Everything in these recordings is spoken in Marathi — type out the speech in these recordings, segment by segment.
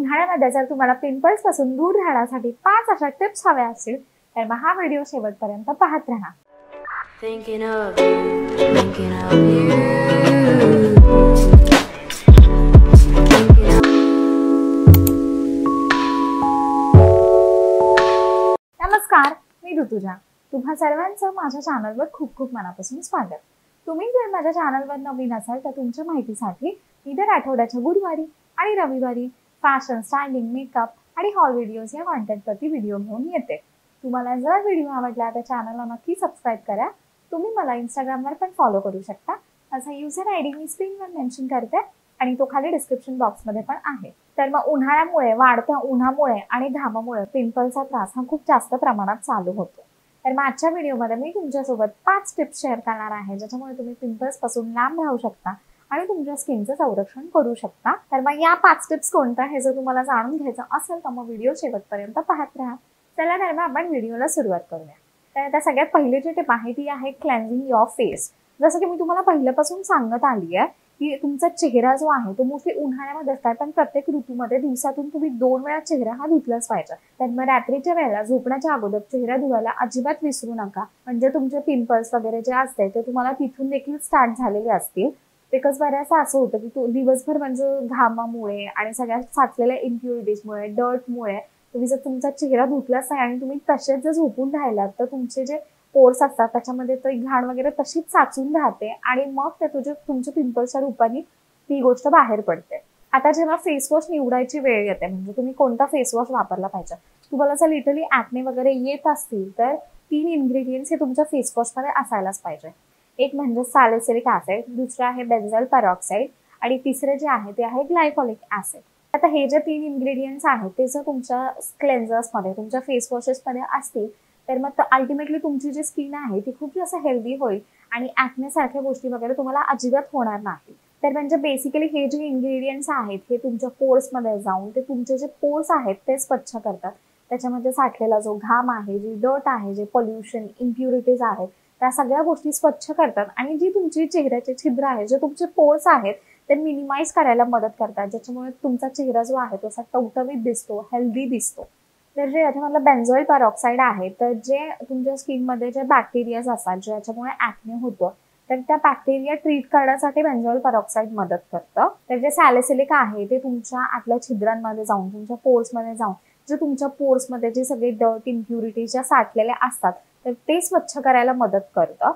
उन्हाळ्यामध्ये जर तुम्हाला पिंपल्स पासून दूर राहण्यासाठी 5 अशा टिप्स हव्या असतील तर मग हा व्हिडिओ शेवटपर्यंत पाहत राहा. Thinking of you, thinking of you. नमस्कार, मी ऋतुजा. तुम्हा सर्वांचं माझ्या चॅनलवर खूप खूप मनापासून स्वागत. तुम्ही जर माझ्या चॅनलवर नवीन असाल तर तुमच्या माहितीसाठी मी दर आठवड्याच्या गुरुवारी आणि रविवारी फॅशन, स्टायलिंग, मेकअप आणि हॉल व्हिडिओज या कॉन्टेंटवरती व्हिडिओ घेऊन येते. तुम्हाला जर व्हिडिओ आवडला तर चॅनलला नक्की सबस्क्राईब करा. तुम्ही मला इंस्टाग्रामवर पण फॉलो करू शकता. माझा युजर आयडी मी स्क्रीनवर मेन्शन करते आणि तो खाली डिस्क्रिप्शन बॉक्समध्ये पण आहे. तर मग उन्हाळ्यामुळे, वाढत्या उन्हामुळे आणि घामामुळे पिंपल्सचा त्रास हा खूप जास्त प्रमाणात चालू होतो. तर मग आजच्या व्हिडिओमध्ये मी तुमच्यासोबत 5 टिप्स शेअर करणार आहे ज्याच्यामुळे तुम्ही पिंपल्स पासून लांब राहू शकता आणि तुमच्या स्किनचं संरक्षण करू शकता. तर मग या 5 टिप्स कोणत्या हे जर तुम्हाला जाणून घ्यायचं असेल तर मग व्हिडिओ शेवटपर्यंत पाहत राहा. चला तर मग आपण व्हिडिओला सुरुवात करूया. तर आता सगळ्यात पहिली जी टिप आहे ती आहे क्लेन्झिंग युअर फेस. जसं की मी तुम्हाला पहिल्यापासून सांगत आली आहे की तुमचा चेहरा जो आहे तो मोस्टली उन्हाळ्यामध्ये असतात, पण प्रत्येक ऋतूमध्ये दिवसातून तुम्ही 2 वेळा चेहरा हा धुतलाच पाहिजे. तर मग रात्रीच्या वेळेला झोपण्याच्या अगोदर चेहरा धुवायला अजिबात विसरू नका. म्हणजे तुमचे पिंपल्स वगैरे जे असते ते तुम्हाला तिथून देखील स्टार्ट झालेले असतील. बिकॉज बऱ्याचदा असं होतं की तो दिवसभर म्हणजे घामामुळे आणि सगळ्या साचलेल्या इम्प्युरिटीजमुळे, डर्टमुळे तुम्ही जर तुमचा चेहरा धुतलाच नाही आणि तुम्ही तसेच जर झोपून राहिलात तर तुमचे जे पोर्स असतात त्याच्यामध्ये तो घाण वगैरे तशीच साचून राहते आणि मग ते तुमच्या पिंपल्सच्या रूपाने ती गोष्ट बाहेर पडते. आता जेव्हा फेस वॉश निवडायची वेळ येते, म्हणजे तुम्ही कोणता फेस वॉश वापरला पाहिजे. तुम्हाला जर लिटरली ॲक्ने वगैरे येत असतील तर 3 इन्ग्रेडियंट्स हे तुमच्या फेस वॉशमध्ये असायलाच पाहिजे. एक म्हणजे सॅलिसिलिक ॲसिड, दुसरं आहे बेन्झॉइल पेरॉक्साईड आणि तिसरे जे आहे ते आहे ग्लायकोलिक ॲसिड. आता हे जे 3 इन्ग्रेडियंट्स आहेत ते जर तुमच्या क्लेन्झर्समध्ये, तुमच्या फेस वॉशेसमध्ये असतील तर मग अल्टिमेटली तुमची जी स्किन आहे ती खूप जास्त हेल्दी होईल आणि ॲक्ने सारख्या गोष्टी वगैरे तुम्हाला अजिबात होणार नाही. तर म्हणजे बेसिकली हे जे इन्ग्रेडियंट्स आहेत हे तुमच्या पोर्समध्ये जाऊन ते तुमचे जे पोर्स आहेत ते स्वच्छ करतात. त्याच्यामध्ये साठलेला जो घाम आहे, जी डर्ट आहे, जे पोल्युशन, इम्प्युरिटीज आहेत त्या सगळ्या गोष्टी स्वच्छ करतात आणि जी तुमची चेहऱ्याचे छिद्र आहे, जे तुमचे पोर्स आहेत ते मिनिमाइज करायला मदत करतात, ज्याच्यामुळे तुमचा चेहरा जो आहे तो असा टवटवीत दिसतो, हेल्दी दिसतो. तर जे याच्यामधलं बेन्झॉइल पेरॉक्साईड आहे तर जे तुमच्या स्किनमध्ये जे बॅक्टेरियाज असतात ज्याच्यामुळे ॲक्ने होतं तर त्या बॅक्टेरिया ट्रीट करण्यासाठी बेन्झॉइल पेरॉक्साईड मदत करतं. तर जे सॅलिसिलिक आहे ते तुमच्या आतल्या छिद्रांमध्ये जाऊन, तुमच्या पोर्समध्ये जाऊन जे तुमच्या पोर्समध्ये जे सगळे डर्ट, इम्प्युरिटीज ज्या साठलेल्या असतात तर ते स्वच्छ करायला मदत करतं.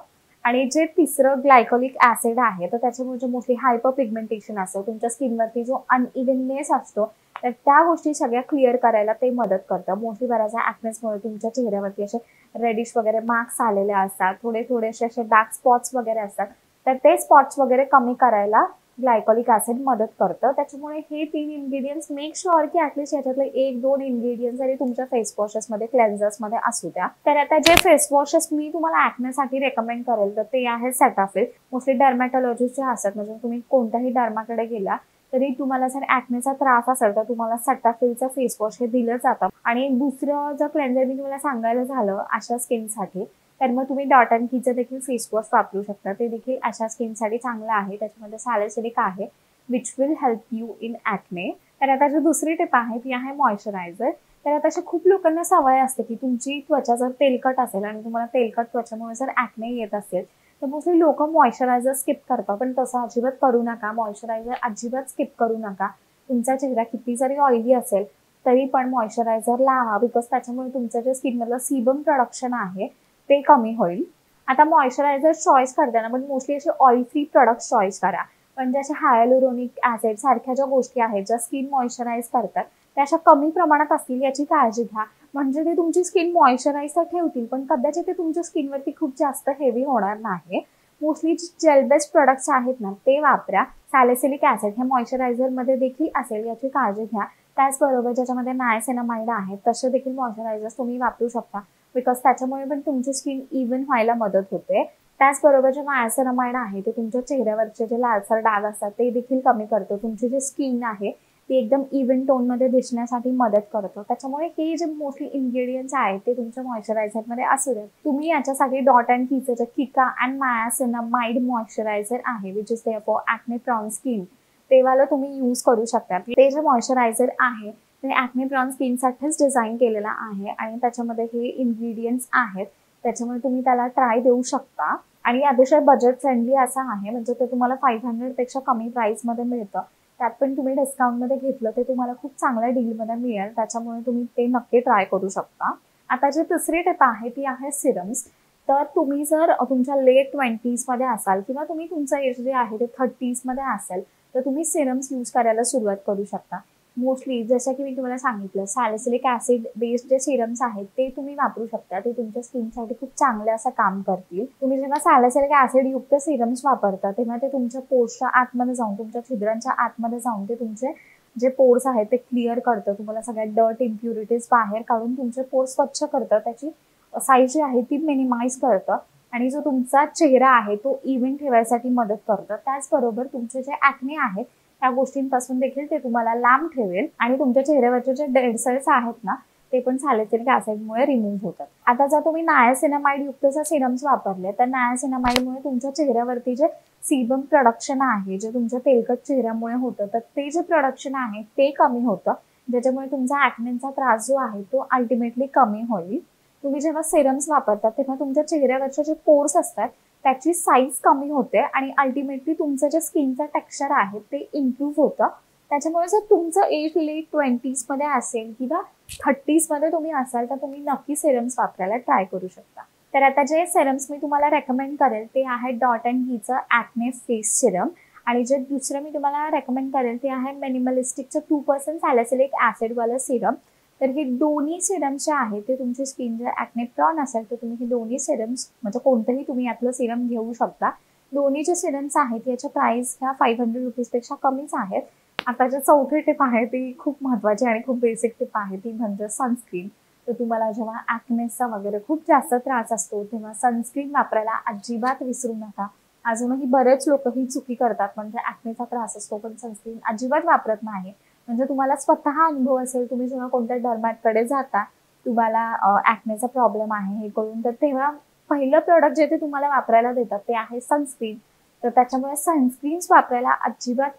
आणि जे तिसरं ग्लायकोलिक ॲसिड आहे तर त्याच्यामुळे जे मोस्टली हायपर पिगमेंटेशन असतं, तुमच्या स्किनवरती जो अनइव्हननेस असतो तर त्या गोष्टी सगळ्या क्लिअर करायला ते मदत करतं. मोस्टली बऱ्याचदा ॲक्नेसमुळे तुमच्या चेहऱ्यावरती असे रेडिश वगैरे मार्क्स आलेले असतात, थोडेसे असे डार्क स्पॉट्स वगैरे असतात, तर ते स्पॉट्स वगैरे कमी करायला ग्लायकोलिक ॲसिड मदत करतं. त्याच्यामुळे हे 3 इन्ग्रेडियंट्स मेक शुअर की ॲटलिस्ट याच्यातले 1-2 इन्ग्रेडियंट्स जरी तुमच्या फेस वॉशेसमध्ये, क्लेन्झर्समध्ये असू द्या. तर आता जे फेस वॉशेस मी तुम्हाला ॲक्नेसाठी रेकमेंड करेल तर ते आहे सेटाफिल. मोस्टली डर्मॅटॉलॉजिस्ट जे असतात, म्हणजे तुम्ही कोणत्याही डर्माकडे गेला तरी तुम्हाला जर ॲक्नेचा त्रास असेल तर तुम्हाला सेटाफिलचं फेस वॉश हे दिलं जातं. आणि दुसरं जर क्लेन्झर मी तुम्हाला सांगायला झालं अशा स्किनसाठी तर मग तुम्ही डॉट अँड कीचं देखील फेस वॉश वापरू शकता. ते देखील अशा स्किनसाठी चांगलं आहे. त्याच्यामध्ये सॅलिसिलिक आहे which will help you in acne. तर आता जी दुसरी टिप आहे ती आहे मॉइश्चरायझर. तर आता अशा खूप लोकांना सवय असते की तुमची त्वचा जर तेलकट असेल आणि तुम्हाला तेलकट त्वचामुळे जर ॲक्ने येत असेल तर मोस्टली लोक मॉइश्चरायझर स्किप करतात, पण तसं अजिबात करू नका. मॉइश्चरायझर अजिबात स्किप करू नका. तुमचा चेहरा किती जरी ऑइली असेल तरी पण मॉइश्चरायझर लावा, बिकॉज त्याच्यामुळे तुमचं जे स्किनमधलं सीबम प्रोडक्शन आहे ते कमी होईल. आता मॉइश्चरायझर चॉईस करताना पण मोस्टली असे ऑइल फ्री प्रोडक्ट्स चॉईस करा. म्हणजे अशा हायलुरोनिक ॲसिड सारख्या ज्या गोष्टी आहेत ज्या स्किन मॉइश्चराईज करतात त्या अशा कमी प्रमाणात असतील याची काळजी घ्या. म्हणजे ते तुमची स्किन मॉइश्चराईज तर ठेवतील पण कदाचित ते तुमच्या स्किनवरती खूप जास्त हेवी होणार नाही. मोस्टली जेल बेस्ड प्रोडक्ट्स आहेत ना ते वापरा. सॅलिसिलिक ॲसिड हे मॉइश्चरायझरमध्ये देखील असेल याची काळजी घ्या. त्याचबरोबर ज्याच्यामध्ये नायसिनामाइड आहे तसे देखील मॉइश्चरायझर्स तुम्ही वापरू शकता, बिकॉज त्याच्यामुळे पण तुमची स्किन इव्हन व्हायला मदत होते. त्याचबरोबर जे नायसिनामाइड आहे ते तुमच्या चेहऱ्यावरचे जे लालसर डाग असतात ते देखील कमी करतो. तुमची जी स्किन आहे ती एकदम इव्हन टोनमध्ये दिसण्यासाठी मदत करतो. त्याच्यामुळे हे जे मोस्टली इन्ग्रेडियंट्स आहेत ते तुमच्या मॉइश्चरायझरमध्ये असू द्या. तुम्ही याच्यासाठी डॉट अँड कीचं जे किका अँड नायसिनामाइड मॉइश्चरायझर आहे which is there for acne prone skin, ते वालं तुम्ही यूज करू शकता. ते जे मॉइश्चरायझर आहे ते ॲक्ने प्रॉन स्किनसाठीच डिझाईन केलेलं आहे आणि त्याच्यामध्ये हे इन्ग्रेडियंट्स आहेत. त्याच्यामुळे तुम्ही त्याला ट्राय देऊ शकता आणि अतिशय बजेट फ्रेंडली असं आहे. म्हणजे ते तुम्हाला 500 पेक्षा कमी प्राइसमध्ये मिळतं. त्यात पण तुम्ही डिस्काउंटमध्ये घेतलं ते तुम्हाला खूप चांगल्या डीलमध्ये मिळेल. त्याच्यामुळे तुम्ही ते नक्की ट्राय करू शकता. आता जी तिसरी टिप आहे ती आहे सिरम्स. तर तुम्ही जर तुमच्या लेट 20s मध्ये असाल किंवा तुम्ही तुमचं एज जे आहे ते 30s मध्ये असेल तर तुम्ही सिरम्स यूज करायला सुरुवात करू शकता. मोस्टली जसं की मी तुम्हाला सांगितलं सॅलिसिलिक ॲसिड बेस्ड जे सिरम्स आहेत ते तुम्ही वापरू शकता. ते तुमच्या स्किनसाठी खूप चांगले असं काम करतील. तुम्ही जेव्हा सॅलिसिलिक ॲसिड युक्त सिरम्स वापरता तेव्हा ते तुमच्या पोर्सच्या आतमध्ये जाऊन तुमच्या छिद्रांच्या आतमध्ये जाऊन ते तुमचे जे पोर्स आहेत ते क्लिअर करतं. तुम्हाला सगळ्या डर्ट इम्प्युरिटीज बाहेर काढून तुमचे पोर्स स्वच्छ करतं. त्याची साईज जी आहे ती मिनिमाइज करतं आणि जो तुमचा चेहरा आहे तो इव्हन ठेवायसाठी मदत करतं. त्याचबरोबर तुमचे जे ॲक्ने आहेत त्या गोष्टींपासून देखील ते तुम्हाला लांब ठेवेल आणि तुमच्या चेहऱ्यावरचे जे डेड सेल्स आहेत ना ते पण सॅलिसिलिक ॲसिडमुळे रिमूव्ह होतात. आता जर तुम्ही नायासिनामाइड युक्तचे सिरम्स वापरले तर नायासिनामाइडमुळे तुमच्या चेहऱ्यावरती जे सीबम प्रोडक्शन आहे जे तुमच्या तेलकट चेहऱ्यामुळे होतं तर ते जे प्रोडक्शन आहे ते कमी होतं. ज्याच्यामुळे तुमचा ॲक्नेचा त्रास जो आहे तो अल्टिमेटली कमी होईल. तुम्ही जेव्हा सिरम्स वापरता तेव्हा तुमच्या चेहऱ्यावरचे जे पोर्स असतात त्याची साईज कमी होते आणि अल्टिमेटली तुमचं जे स्किनचं टेक्स्चर आहे ते इम्प्रूव्ह होतं. त्याच्यामुळे जर तुमचं एज लेट 20s मध्ये असेल किंवा 30s मध्ये तुम्ही असाल तर तुम्ही नक्की सिरम्स वापरायला ट्राय करू शकता. तर आता जे सिरम्स मी तुम्हाला रेकमेंड करेल ते आहे डॉट अँड कीचं ॲक्ने फेस सिरम आणि जे दुसरं मी तुम्हाला रेकमेंड करेल ते आहे मिनिमलिस्टिकचं 2% सॅलिसिलिक ॲसिडवालं सिरम. तर हे दोन्ही सिरम्स जे आहेत ते तुमची स्किन जर ॲक्ने प्रॉन असेल तर तुम्ही हे दोन्ही सिरम्स म्हणजे कोणतंही तुम्ही यातलं सिरम घेऊ शकता. दोन्ही जे सिरम्स आहेत याच्या प्राइस ह्या 500 रुपीजपेक्षा कमीच आहेत. आता जे चौथी टिप आहे ती खूप महत्त्वाची आणि खूप बेसिक टिप आहे ती म्हणजे सनस्क्रीन. तर तुम्हाला जेव्हा ॲक्नेचा वगैरे खूप जास्त त्रास असतो तेव्हा सनस्क्रीन वापरायला अजिबात विसरू नका. अजूनही बरेच लोक ही चुकी करतात म्हणजे ॲक्नेचा त्रास असतो पण सनस्क्रीन अजिबात वापरत नाही. म्हणजे तुम्हाला स्वतः अनुभव असेल तुम्ही जेव्हा कोणत्या डर्मॅटकडे जाता तुम्हाला ॲक्नेचा प्रॉब्लेम आहे हे कळून तर तेव्हा पहिलं प्रोडक्ट जे ते तुम्हाला वापरायला देतात ते आहे सनस्क्रीन. तर त्याच्यामुळे सनस्क्रीन्स वापरायला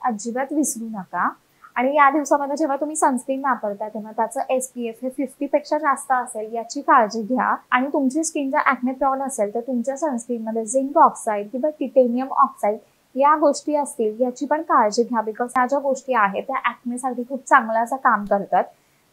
अजिबात विसरू नका. आणि या दिवसामध्ये जेव्हा तुम्ही सनस्क्रीन वापरता तेव्हा त्याचं SPF हे 50 पेक्षा जास्त असेल याची काळजी घ्या. आणि तुमची स्किन जर ॲक्ने प्रॉन असेल तर तुमच्या सनस्क्रीनमध्ये झिंक ऑक्साईड किंवा टिटेनियम ऑक्साईड या गोष्टी असतील याची पण काळजी घ्या. बिकॉज ह्या ज्या गोष्टी आहेत त्या ॲक्नेसाठी खूप चांगलं असं काम करतात.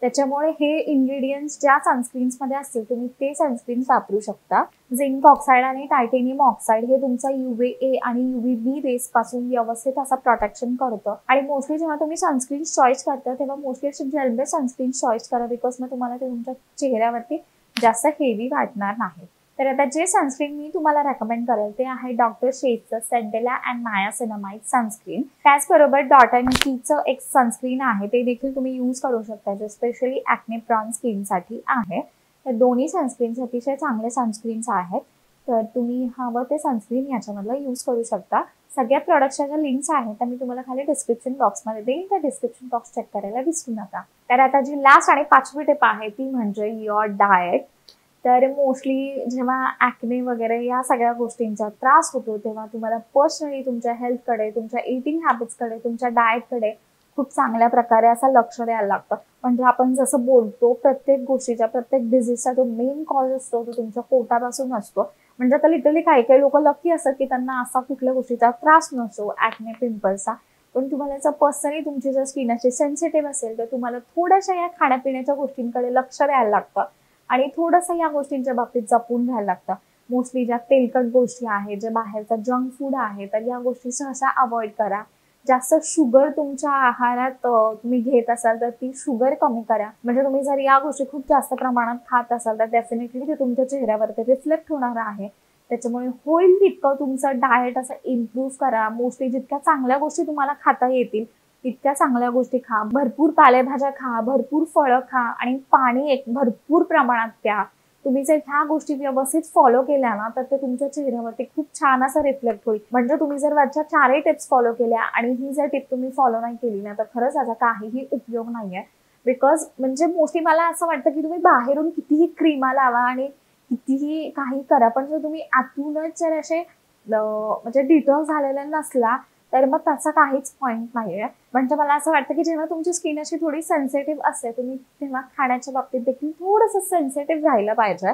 त्याच्यामुळे हे इन्ग्रेडियंट्स ज्या सनस्क्रीन्समध्ये असतील तुम्ही ते सनस्क्रीन्स वापरू शकता. झिंक ऑक्साईड आणि टायटेनियम ऑक्साईड हे तुमचा UVA आणि UVB रेस पासून व्यवस्थित असं प्रोटेक्शन करतं. आणि मोस्टली जेव्हा तुम्ही सनस्क्रीन चॉईस करता तेव्हा मोस्टली असे जेल बेस्ड सनस्क्रीन चॉईस करा बिकॉज मग तुम्हाला ते तुमच्या चेहऱ्यावरती जास्त हेवी वाटणार नाही. तर आता जे सनस्क्रीन मी तुम्हाला रेकमेंड करेल ते आहे डॉक्टर शेथचं सेंटेला अँड नायासिनामाइड सनस्क्रीन. त्याचबरोबर डॉट अँड कीचं एक सनस्क्रीन आहे ते देखील तुम्ही यूज करू शकता जे स्पेशली ॲक्ने प्रॉन स्किनसाठी आहे. तर दोन्ही सनस्क्रीन्स अतिशय चांगले सनस्क्रीन्स आहेत. तर तुम्ही हवं ते सनस्क्रीन याच्यामधलं यूज करू शकता. सगळ्या प्रॉडक्टच्या ज्या लिंक्स आहेत त्या मी तुम्हाला खाली डिस्क्रिप्शन बॉक्समध्ये देईन. त्या डिस्क्रिप्शन बॉक्स चेक करायला विसरू नका. तर आता जी लास्ट आणि 5वी टिप आहे ती म्हणजे युअर डाएट. तर मोस्टली जेव्हा ॲक्ने वगैरे या सगळ्या गोष्टींचा त्रास होतो तेव्हा तुम्हाला पर्सनली तुमच्या हेल्थकडे तुमच्या इटिंग हॅबिट्सकडे तुमच्या डाएटकडे खूप चांगल्या प्रकारे असं लक्ष द्यायला लागतं. म्हणजे आपण जसं बोलतो प्रत्येक गोष्टीचा प्रत्येक डिझीजचा जो मेन कॉज असतो तो तुमच्या पोटापासून असतो. म्हणजे आता लिटरली काही लोक लकी असतात की त्यांना असा कुठल्या गोष्टीचा त्रास नसतो ॲक्ने पिंपल्सचा. पण तुम्हाला जर पर्सनली तुमची जर स्किन अशी सेन्सिटिव्ह असेल तर तुम्हाला थोड्याशा या खाण्यापिण्याच्या गोष्टींकडे लक्ष द्यायला लागतं आणि थोडंसं या गोष्टींच्या बाबतीत जपून राहायला लागतं. मोस्टली ज्या तेलकट गोष्टी आहेत जे बाहेरचा जंक फूड आहे तर या गोष्टी सहसा अवॉइड करा. जास्त शुगर तुमच्या आहारात तुम्ही घेत असाल तर ती शुगर कमी करा. म्हणजे तुम्ही जर या गोष्टी खूप जास्त प्रमाणात खात असाल तर डेफिनेटली ते तुमच्या चेहऱ्यावरती रिफ्लेक्ट होणार आहे. त्याच्यामुळे होईल तितकं तुमचं डाएट असं इम्प्रूव्ह करा. मोस्टली जितक्या चांगल्या गोष्टी तुम्हाला खाता येतील तितक्या चांगल्या गोष्टी खा. भरपूर पालेभाज्या खा, भरपूर फळं खा आणि पाणी भरपूर प्रमाणात प्या. तुम्ही जर ह्या गोष्टी व्यवस्थित फॉलो केल्या ना तर ते तुमच्या चेहऱ्यावरती खूप छान असं रिफ्लेक्ट होईल. म्हणजे तुम्ही जर वरच्या 4ही टिप्स फॉलो केल्या आणि ही जर टिप तुम्ही फॉलो नाही केली ना तर खरंच याचा काहीही उपयोग नाहीये. बिकॉज म्हणजे मोस्टली मला असं वाटतं की तुम्ही बाहेरून कितीही क्रीमा लावा आणि कितीही काही करा पण जर तुम्ही आतूनच जर असे म्हणजे डिटॉक्स झालेला नसला तर मग त्याचा काहीच पॉईंट नाहीये. म्हणजे मला असं वाटतं की जेव्हा तुमची स्किन अशी थोडी सेन्सिटिव्ह असते, तुम्ही तेव्हा खाण्याच्या बाबतीत देखील थोडंसं सेन्सिटिव्ह राहिलं पाहिजे.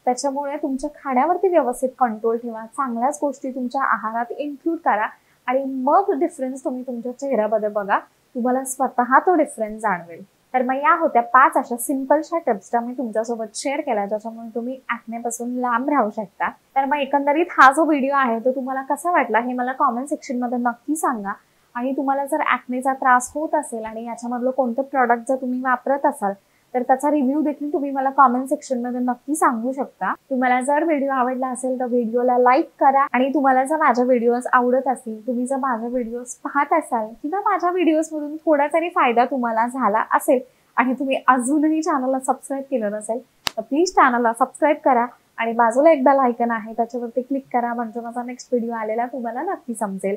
त्याच्यामुळे तुमच्या खाण्यावरती व्यवस्थित कंट्रोल ठेवा, चांगल्याच गोष्टी तुमच्या आहारात इन्क्लूड करा आणि मग डिफरन्स तुम्ही तुमच्या चेहऱ्यामध्ये बघा. तुम्हाला स्वतः तो डिफरन्स जाणवेल. तर मग या होत्या 5 अशा सिंपलशा टिप्स ज्या मी तुमच्यासोबत शेअर केल्या, ज्याच्यामुळे तुम्ही ॲक्नेपासून लांब राहू शकता. तर मग एकंदरीत हा जो व्हिडिओ आहे तो तुम्हाला कसा वाटला हे मला कॉमेंट सेक्शनमध्ये नक्की सांगा. आणि तुम्हाला जर ॲक्नेचा त्रास होत असेल आणि याच्यामधलं कोणतं प्रॉडक्ट जर तुम्ही वापरत असाल तर त्याचा रिव्ह्यू देखील तुम्ही मला कॉमेंट सेक्शनमध्ये नक्की सांगू शकता. तुम्हाला जर व्हिडिओ आवडला असेल तर व्हिडिओला लाईक करा आणि तुम्हाला जर माझे व्हिडिओज आवडत असतील, तुम्ही जर माझे व्हिडिओज पाहत असाल किंवा माझ्या व्हिडिओजमधून थोडा तरी फायदा तुम्हाला झाला असेल आणि तुम्ही अजूनही चॅनलला सबस्क्राईब केलं नसेल तर प्लीज चॅनलला सबस्क्राईब करा आणि बाजूला एक बेल आयकन आहे त्याच्यावरती क्लिक करा, म्हणजे माझा नेक्स्ट व्हिडिओ आलेला तुम्हाला नक्की समजेल.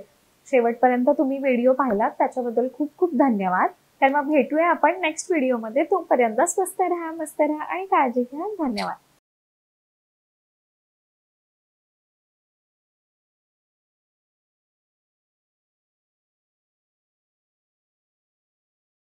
शेवटपर्यंत तुम्ही व्हिडिओ पाहिलात त्याच्याबद्दल खूप खूप धन्यवाद. तर मग भेटूया आपण नेक्स्ट व्हिडिओमध्ये. तोपर्यंत स्वस्त राहा, मस्त राहा आणि काळजी घ्या. धन्यवाद.